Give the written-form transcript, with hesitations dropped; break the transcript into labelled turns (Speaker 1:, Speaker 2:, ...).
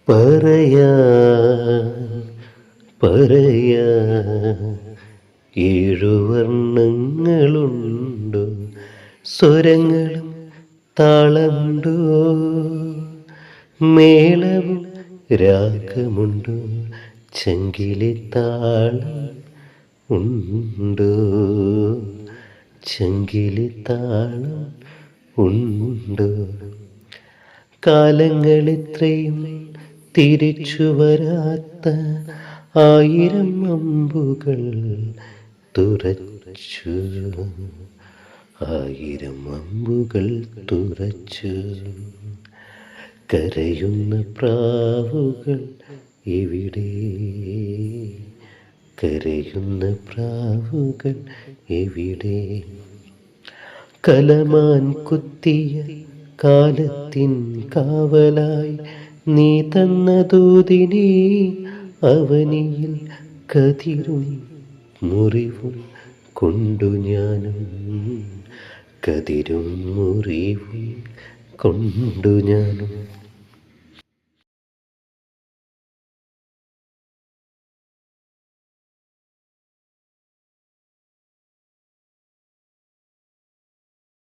Speaker 1: പറയാ പറയാ ഏഴുവർണ്ണങ്ങളുണ്ടോ, സ്വരങ്ങളും താളമുണ്ടോ, മേളവും രാഗമുണ്ടോ, ചങ്കിലെ താളം ഉണ്ടോ, ചങ്കിലെ താളം ഉണ്ടോ. കാലങ്ങളെത്രയും തിരിച്ചു വരാത്ത 1000 അമ്പുകൾ തുറച്ചു, 1000 അമ്പുകൾ തുറച്ചു. കരയുന്ന പ്രാവുകൾ എവിടെ, കരയുന്ന പ്രാവുകൾ എവിടെ. കലമാൻ കുത്തിയ കാലത്തിൻ കാവലായി നീ തന്ന ദൂതിനെ അവനിയിൽ കതിരും മുറിവും കൊണ്ടു ഞാനും, കതിരും മുറിവും കൊണ്ടു ഞാനും.